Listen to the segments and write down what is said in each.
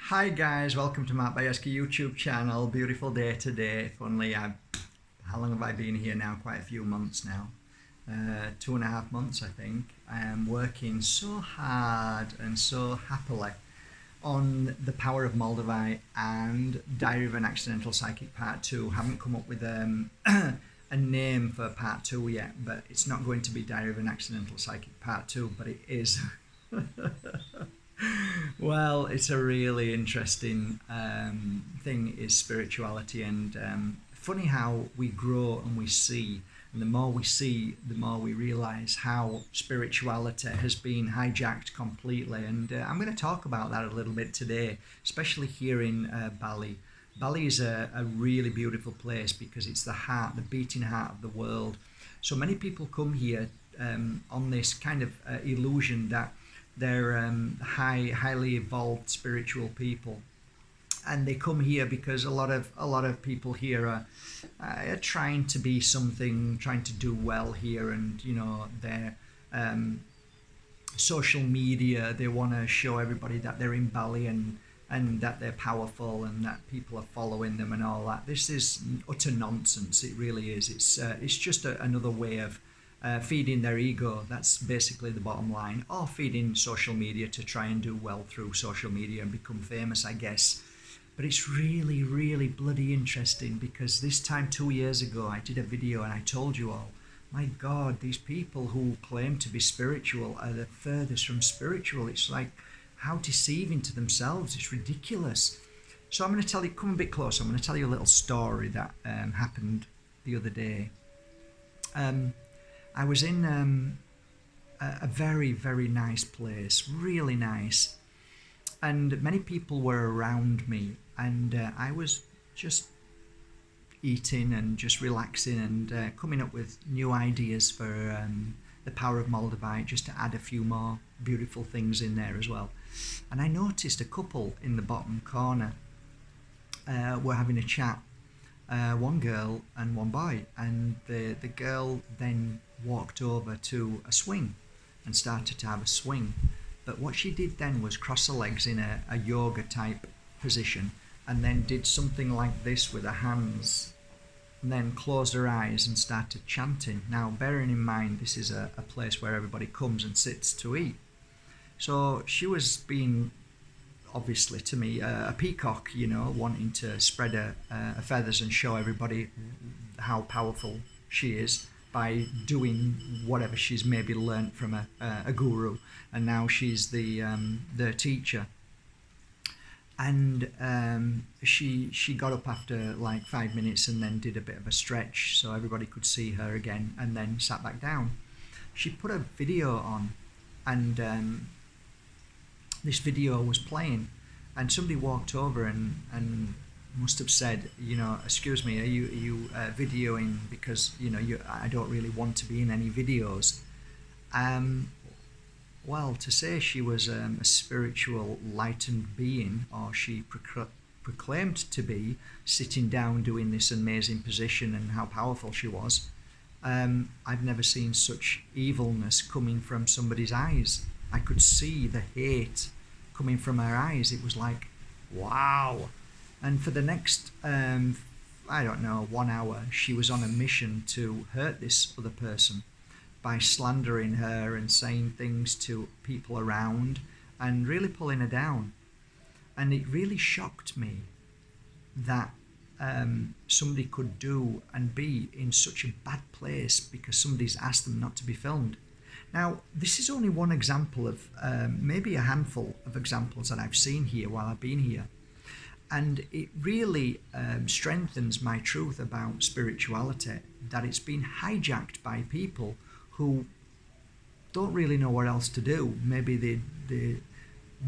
Hi guys, welcome to my Bajerski YouTube channel. Beautiful day today. Funnily, how long have I been here now? Quite a few months now. 2.5 months, I think. I am working so hard and so happily on The Power of Moldavite and Diary of an Accidental Psychic Part 2. Haven't come up with a name for Part 2 yet, but it's not going to be Diary of an Accidental Psychic Part 2, but it is. Well, it's a really interesting thing is spirituality, and funny how we grow and we see, and the more we see, the more we realize how spirituality has been hijacked completely. And I'm going to talk about that a little bit today, especially here in Bali. Bali is a really beautiful place because it's the heart, the beating heart of the world. So many people come here on this kind of illusion that they're highly evolved spiritual people, and they come here because a lot of people here are trying to be something, trying to do well here, and their social media, they want to show everybody that they're in Bali and that they're powerful and that people are following them and all that. This is utter nonsense. It really is. It's just another way of feeding their ego. That's basically the bottom line, or feeding social media to try and do well through social media and become famous, I guess. But it's really, really bloody interesting because this time 2 years ago I did a video and I told you all, my God, these people who claim to be spiritual are the furthest from spiritual. It's like, how deceiving to themselves. It's ridiculous. So I'm going to tell you, come a bit closer, I'm going to tell you a little story that happened the other day. I was in a very, very nice place, really nice, and many people were around me, and I was just eating and just relaxing and coming up with new ideas for the Power of Moldavite, just to add a few more beautiful things in there as well. And I noticed a couple in the bottom corner were having a chat. One girl and one boy, and the girl then walked over to a swing and started to have a swing, but what she did then was cross her legs in a yoga type position, and then did something like this with her hands, and then closed her eyes and started chanting. Now, bearing in mind this is a place where everybody comes and sits to eat, so she was being, obviously to me, a peacock, wanting to spread her feathers and show everybody how powerful she is by doing whatever she's maybe learnt from a guru, and now she's the teacher. And she got up after like 5 minutes and then did a bit of a stretch so everybody could see her again, and then sat back down. She put a video on, and this video was playing, and somebody walked over and must have said, excuse me, are you videoing, because I don't really want to be in any videos. Well, to say she was a spiritual lightened being, or she proclaimed to be, sitting down doing this amazing position and how powerful she was, I've never seen such evilness coming from somebody's eyes. I could see the hate coming from her eyes. It was like, wow. And for the next, I don't know, 1 hour, she was on a mission to hurt this other person by slandering her and saying things to people around and really pulling her down. And it really shocked me that somebody could do and be in such a bad place because somebody's asked them not to be filmed. Now, this is only one example of maybe a handful of examples that I've seen here while I've been here. And it really strengthens my truth about spirituality, that it's been hijacked by people who don't really know what else to do. Maybe they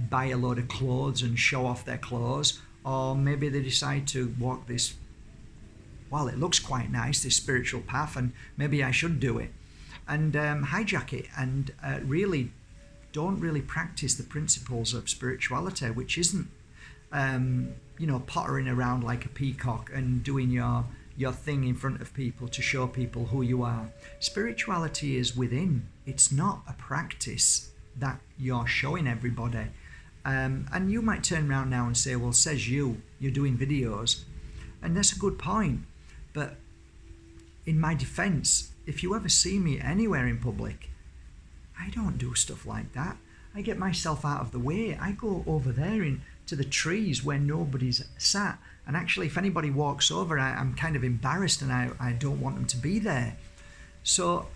buy a load of clothes and show off their clothes, or maybe they decide to walk this, well, it looks quite nice, this spiritual path, and maybe I should do it, and hijack it, and really don't really practice the principles of spirituality, which isn't pottering around like a peacock and doing your thing in front of people to show people who you are. Spirituality is within. It's not a practice that you're showing everybody. And you might turn around now and say, well, says you're doing videos. And that's a good point. But in my defense, if you ever see me anywhere in public, I don't do stuff like that. I get myself out of the way. I go over there into the trees where nobody's sat. And actually, if anybody walks over, I'm kind of embarrassed and I don't want them to be there. So,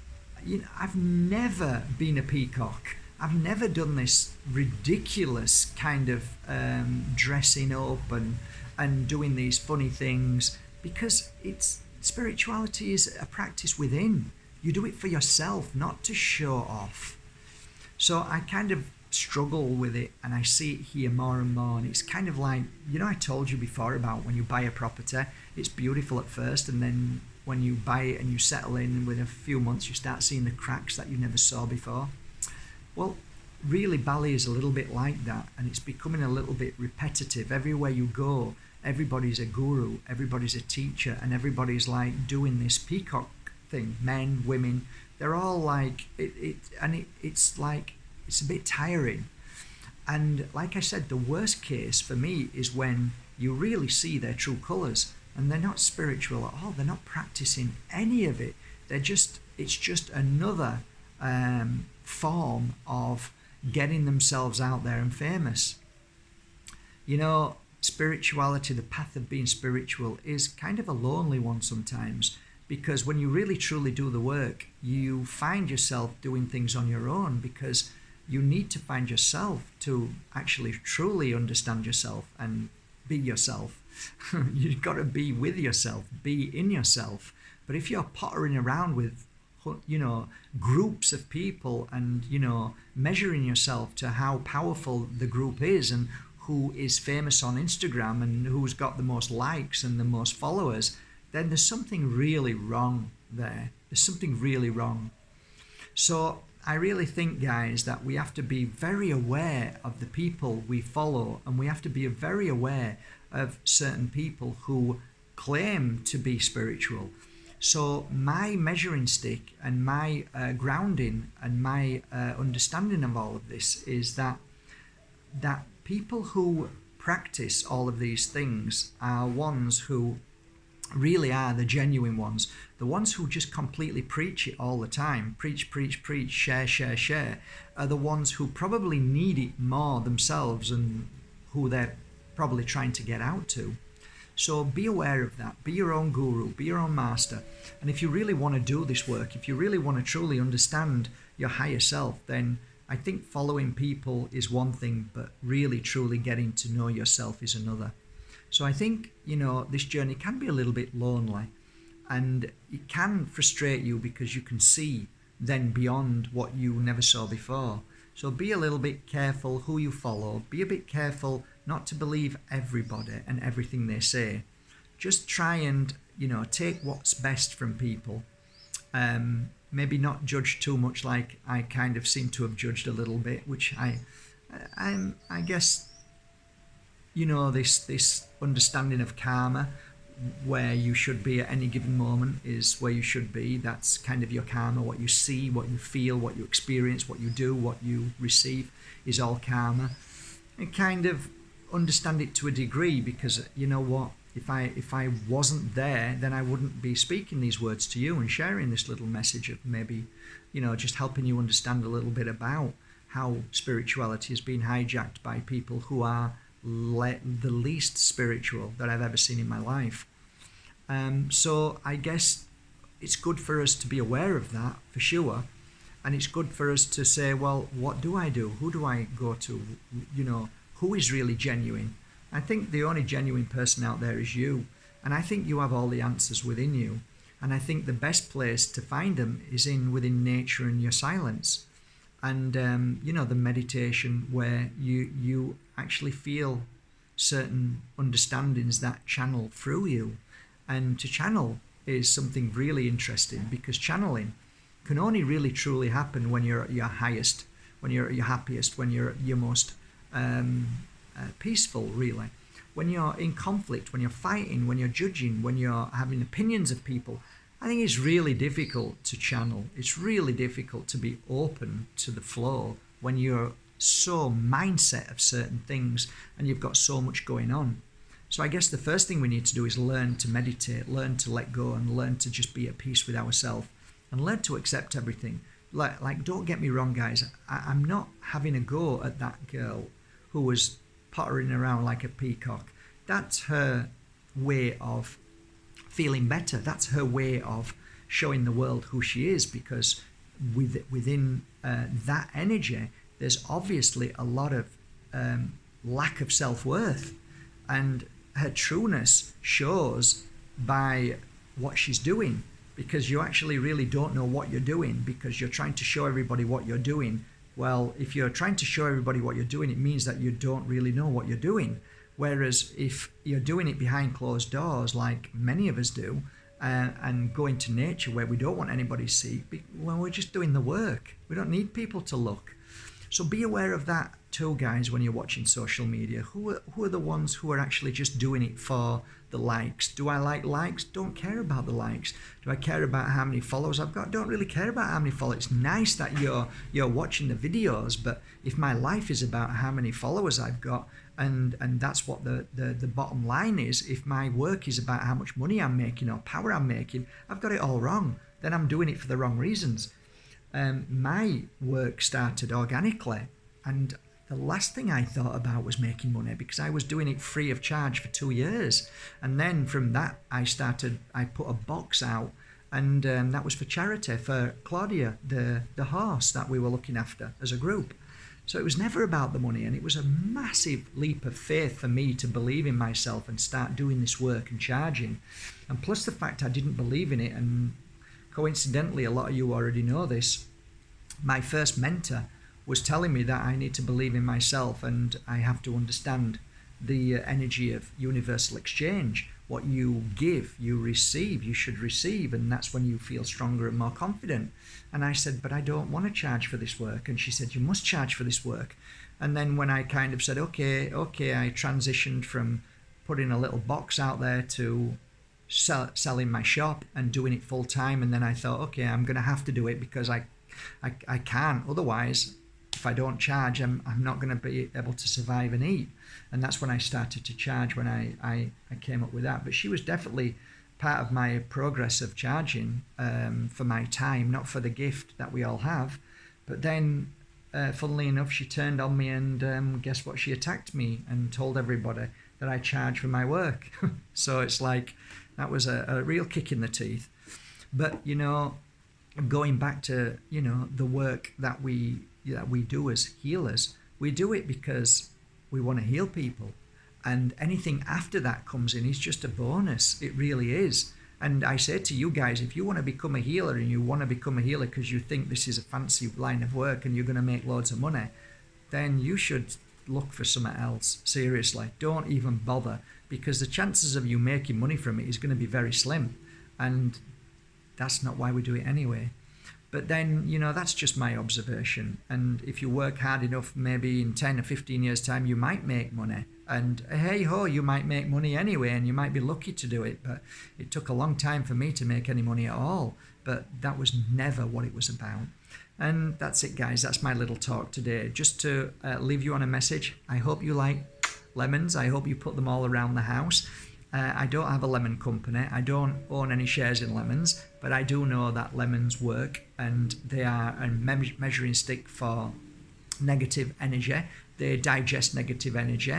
I've never been a peacock. I've never done this ridiculous kind of dressing up and doing these funny things, because spirituality is a practice within. You do it for yourself, not to show off. So I kind of struggle with it, and I see it here more and more. And it's kind of like, I told you before about when you buy a property, it's beautiful at first, and then when you buy it and you settle in, within a few months you start seeing the cracks that you never saw before. Well, really, Bali is a little bit like that, and it's becoming a little bit repetitive. Everywhere you go, everybody's a guru, everybody's a teacher, and everybody's like doing this peacock thing. Men, women, they're all like it's like, it's a bit tiring. And like I said, the worst case for me is when you really see their true colours, and they're not spiritual at all. They're not practicing any of it. It's just another form of getting themselves out there and famous. Spirituality, the path of being spiritual, is kind of a lonely one sometimes, because when you really truly do the work, you find yourself doing things on your own, because you need to find yourself to actually truly understand yourself and be yourself. You've got to be with yourself, be in yourself. But if you're pottering around with groups of people and measuring yourself to how powerful the group is and who is famous on Instagram and who's got the most likes and the most followers, then there's something really wrong there. There's something really wrong. So I really think, guys, that we have to be very aware of the people we follow, and we have to be very aware of certain people who claim to be spiritual. So my measuring stick and my grounding and my understanding of all of this is that people who practice all of these things are ones who really are the genuine ones. The ones who just completely preach it all the time, preach, share, are the ones who probably need it more themselves and who they're probably trying to get out to. So be aware of that. Be your own guru, be your own master. And if you really want to do this work, if you really want to truly understand your higher self, then I think following people is one thing, but really truly getting to know yourself is another. So I think, this journey can be a little bit lonely, and it can frustrate you because you can see then beyond what you never saw before. So be a little bit careful who you follow. Be a bit careful not to believe everybody and everything they say. Just try and, take what's best from people. Maybe not judge too much, like I kind of seem to have judged a little bit, which I guess, this understanding of karma, where you should be at any given moment is where you should be. That's kind of your karma. What you see, what you feel, what you experience, what you do, what you receive is all karma. And kind of understand it to a degree, because you know what? If I wasn't there, then I wouldn't be speaking these words to you and sharing this little message of maybe, just helping you understand a little bit about how spirituality has been hijacked by people who are the least spiritual that I've ever seen in my life. So I guess it's good for us to be aware of that, for sure. And it's good for us to say, well, what do I do? Who do I go to? Who is really genuine? I think the only genuine person out there is you. And I think you have all the answers within you. And I think the best place to find them is within nature and your silence. And, the meditation where you actually feel certain understandings that channel through you. And to channel is something really interesting, because channeling can only really truly happen when you're at your highest, when you're at your happiest, when you're at your most peaceful, really. When you're in conflict, when you're fighting, when you're judging, when you're having opinions of people, I think it's really difficult to channel. It's really difficult to be open to the flow when you're so mindset of certain things, and you've got so much going on. So I guess the first thing we need to do is learn to meditate, learn to let go, and learn to just be at peace with ourselves, and learn to accept everything. Like, don't get me wrong, guys. I'm not having a go at that girl who was pottering around like a peacock. That's her way of feeling better. That's her way of showing the world who she is, because within that energy, there's obviously a lot of lack of self-worth, and her trueness shows by what she's doing, because you actually really don't know what you're doing, because you're trying to show everybody what you're doing. Well, if you're trying to show everybody what you're doing, it means that you don't really know what you're doing. Whereas if you're doing it behind closed doors, like many of us do, and go into nature where we don't want anybody to see, well, we're just doing the work. We don't need people to look. So be aware of that too, guys, when you're watching social media. Who are the ones who are actually just doing it for the likes? Do I like likes? Don't care about the likes. Do I care about how many followers I've got? Don't really care about how many followers. It's nice that you're watching the videos, but if my life is about how many followers I've got, and that's what the bottom line is, if my work is about how much money I'm making or power I'm making, I've got it all wrong. Then I'm doing it for the wrong reasons. My work started organically, and the last thing I thought about was making money, because I was doing it free of charge for 2 years. And then from that, I put a box out, and that was for charity, for Claudia, the horse that we were looking after as a group. So it was never about the money, and it was a massive leap of faith for me to believe in myself and start doing this work and charging. And plus the fact I didn't believe in it, and coincidentally, a lot of you already know this, my first mentor was telling me that I need to believe in myself, and I have to understand the energy of universal exchange. What you give, you receive, you should receive, and that's when you feel stronger and more confident. And I said, but I don't want to charge for this work. And she said, you must charge for this work. And then when I kind of said, okay, I transitioned from putting a little box out there to selling my shop and doing it full time. And then I thought, okay, I'm going to have to do it, because I can't. Otherwise, if I don't charge, I'm not going to be able to survive and eat. And that's when I started to charge, when I came up with that. But she was definitely part of my progress of charging for my time, not for the gift that we all have. But then, funnily enough, she turned on me, and guess what? She attacked me and told everybody that I charge for my work. So it's like, that was a real kick in the teeth. But, going back to, the work that we do as healers, we do it because we want to heal people. And anything after that comes in is just a bonus. It really is. And I say to you guys, if you want to become a healer, and you want to become a healer because you think this is a fancy line of work and you're going to make loads of money, then you should look for something else. Seriously, don't even bother, because the chances of you making money from it is going to be very slim. And that's not why we do it anyway. But then, that's just my observation. And if you work hard enough, maybe in 10 or 15 years' time, you might make money. And hey-ho, you might make money anyway, and you might be lucky to do it. But it took a long time for me to make any money at all. But that was never what it was about. And that's it, guys. That's my little talk today. Just to leave you on a message. I hope you like lemons. I hope you put them all around the house. I don't have a lemon company. I don't own any shares in lemons, but I do know that lemons work, and they are a measuring stick for negative energy. They digest negative energy.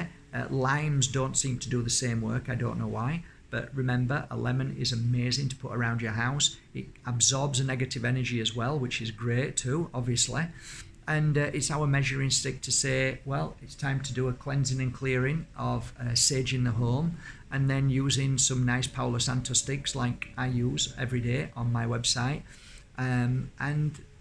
Limes don't seem to do the same work. I don't know why. But remember, a lemon is amazing to put around your house. It absorbs a negative energy as well, which is great too, obviously. And it's our measuring stick to say, well, it's time to do a cleansing and clearing of sage in the home, and then using some nice Palo Santo sticks like I use every day on my website, and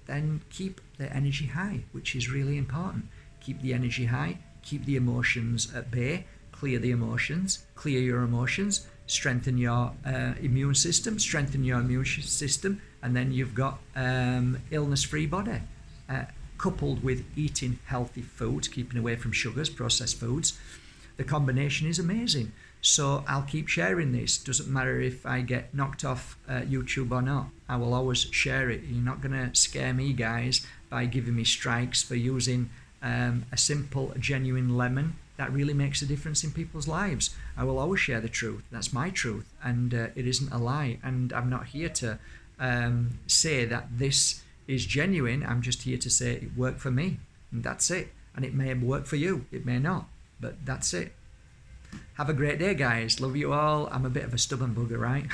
then keep the energy high, which is really important. Keep the energy high, keep the emotions at bay, clear your emotions, strengthen your immune system, and then you've got illness-free body. Coupled with eating healthy foods, keeping away from sugars, processed foods, the combination is amazing. So I'll keep sharing this. Doesn't matter if I get knocked off YouTube or not. I will always share it. You're not going to scare me, guys, by giving me strikes for using a simple, genuine lemon, that really makes a difference in people's lives. I will always share the truth. That's my truth, and it isn't a lie. And I'm not here to say that this is genuine. I'm just here to say it worked for me, and that's it. And it may work for you. It may not, but that's it. Have a great day, guys. Love you all. I'm a bit of a stubborn bugger, right?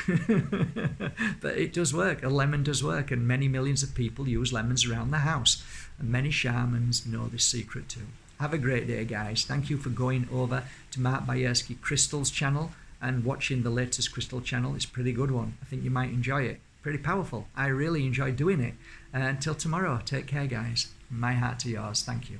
But it does work. A lemon does work, and many millions of people use lemons around the house. And many shamans know this secret too. Have a great day, guys. Thank you for going over to Mark Bajerski Crystal's channel and watching the latest Crystal channel. It's a pretty good one. I think you might enjoy it. Pretty powerful. I really enjoy doing it. Until tomorrow, take care, guys. My heart to yours. Thank you.